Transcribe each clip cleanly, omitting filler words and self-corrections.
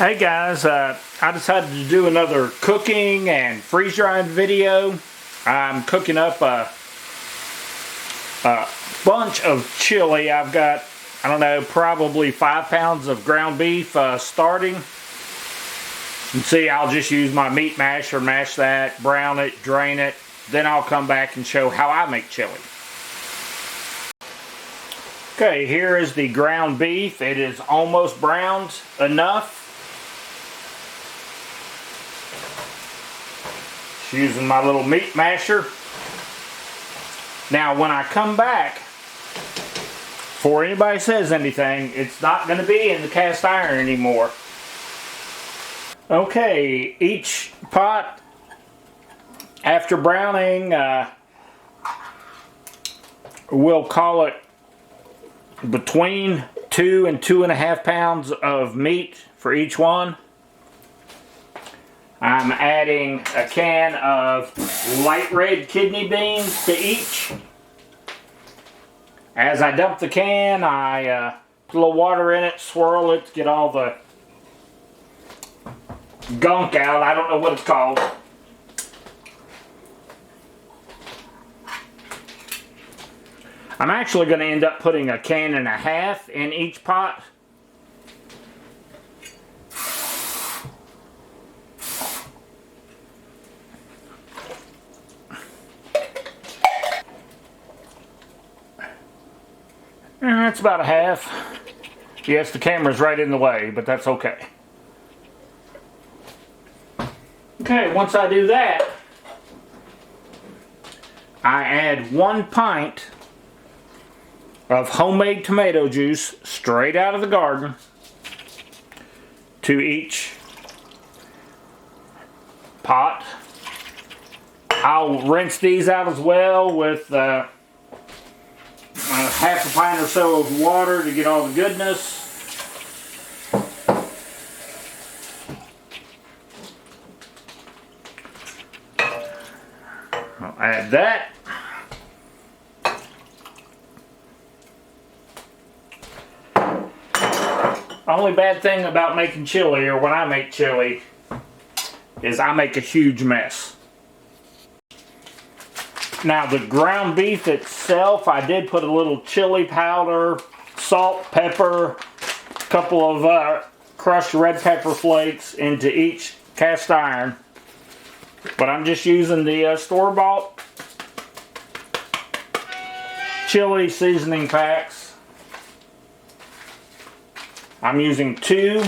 Hey guys, I decided to do another cooking and freeze drying video. I'm cooking up a bunch of chili. I've got, I don't know, probably 5 pounds of ground beef starting. And see, I'll just use my meat masher, mash that, brown it, drain it. Then I'll come back and show how I make chili. Okay, here is the ground beef. It is almost browned enough. Using my little meat masher. Now when I come back, before anybody says anything, it's not going to be in the cast iron anymore. Okay, each pot after browning, we'll call it between 2 and 2.5 pounds of meat for each one. I'm adding a can of light red kidney beans to each. As I dump the can, I put a little water in it, swirl it to get all the gunk out. I don't know what it's called. I'm actually going to end up putting 1.5 cans in each pot. That's about a half. Yes, the camera's right in the way, but that's okay. Okay, once I do that, I add 1 pint of homemade tomato juice straight out of the garden to each pot. I'll rinse these out as well with 1/2 pint or so of water to get all the goodness. I'll add that. The only bad thing about making chili, or when I make chili, is I make a huge mess. Now the ground beef itself, I did put a little chili powder, salt, pepper, a couple of crushed red pepper flakes into each cast iron. But I'm just using the store-bought chili seasoning packs. I'm using 2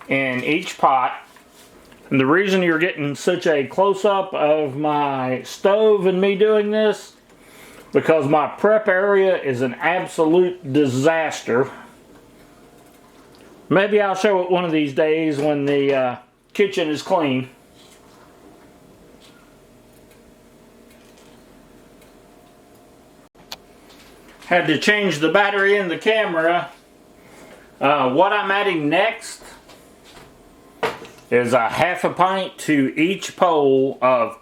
in each pot. And the reason you're getting such a close-up of my stove and me doing this, because my prep area is an absolute disaster. Maybe I'll show it one of these days when the kitchen is clean. Had to change the battery in the camera. What I'm adding next is 1/2 pint to each bowl of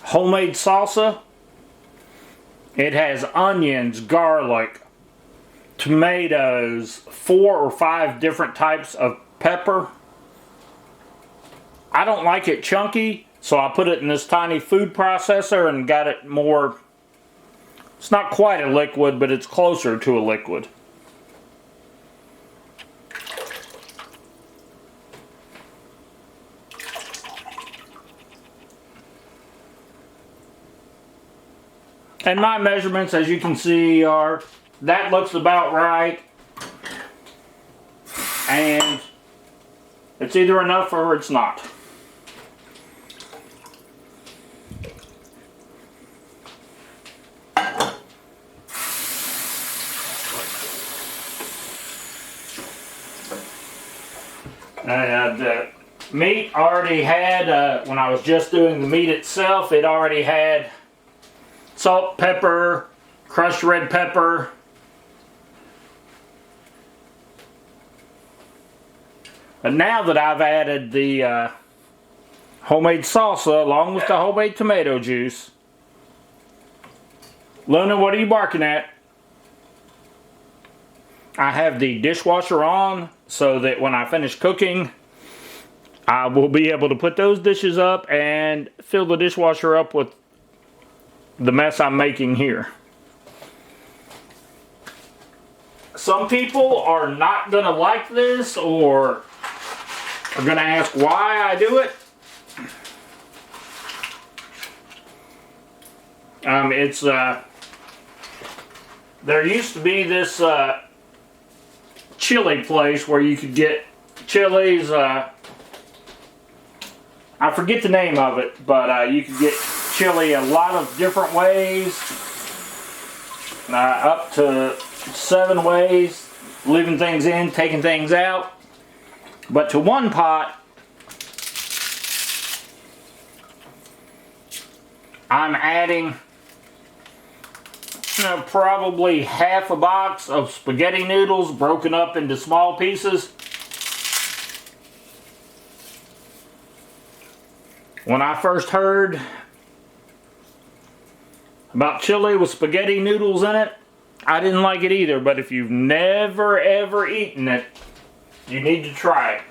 homemade salsa. It has onions, garlic, tomatoes, 4 or 5 different types of pepper. I don't like it chunky, so I put it in this tiny food processor and got it more, it's not quite a liquid, but it's closer to a liquid. And my measurements, as you can see, are, that looks about right. And it's either enough or it's not. The meat already had, when I was just doing the meat itself, it already had salt, pepper, crushed red pepper. But now that I've added the homemade salsa along with the homemade tomato juice, Luna, what are you barking at? I have the dishwasher on so that when I finish cooking, I will be able to put those dishes up and fill the dishwasher up with the mess I'm making here. Some people are not going to like this or are going to ask why I do it. There used to be this chili place where you could get chilies. I forget the name of it, but you could get chili a lot of different ways, up to 7 ways, leaving things in, taking things out. But to one pot, I'm adding probably half a box of spaghetti noodles broken up into small pieces. When I first heard about chili with spaghetti noodles in it, I didn't like it either, but if you've never ever eaten it, you need to try it.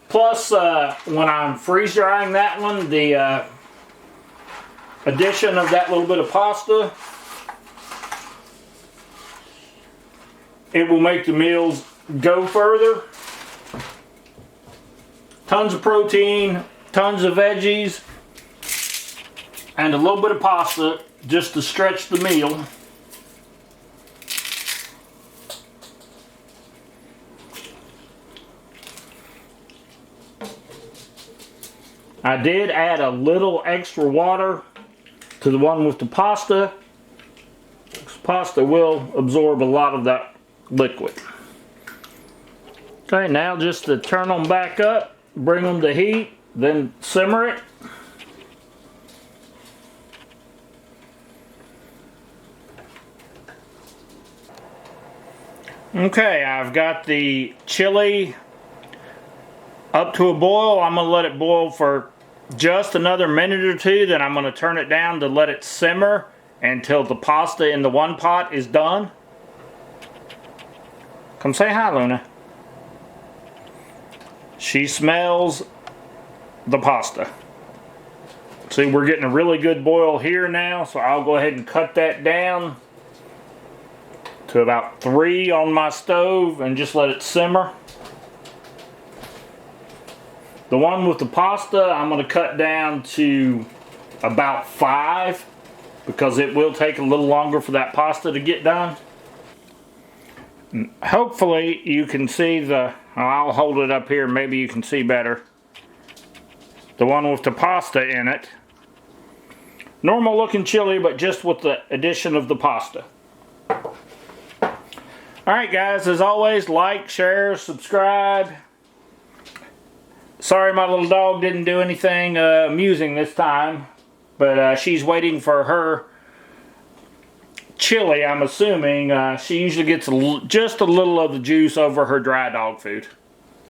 Plus, when I'm freeze drying that one, the addition of that little bit of pasta, it will make the meals go further. Tons of protein, tons of veggies, and a little bit of pasta just to stretch the meal. I did add a little extra water to the one with the pasta. Pasta will absorb a lot of that liquid. Okay, now just to turn them back up, bring them to heat, then simmer it. Okay, I've got the chili up to a boil. I'm going to let it boil for just another minute or two, then I'm going to turn it down to let it simmer until the pasta in the one pot is done. Come say hi, Luna. She smells the pasta. See, we're getting a really good boil here now, so I'll go ahead and cut that down to about 3 on my stove and just let it simmer. The one with the pasta, I'm going to cut down to about 5 because it will take a little longer for that pasta to get done. Hopefully you can see I'll hold it up here, maybe you can see better. The one with the pasta in it. Normal looking chili, but just with the addition of the pasta. Alright guys, as always, like, share, subscribe. Sorry my little dog didn't do anything amusing this time, but she's waiting for her chili, I'm assuming. She usually gets just a little of the juice over her dry dog food.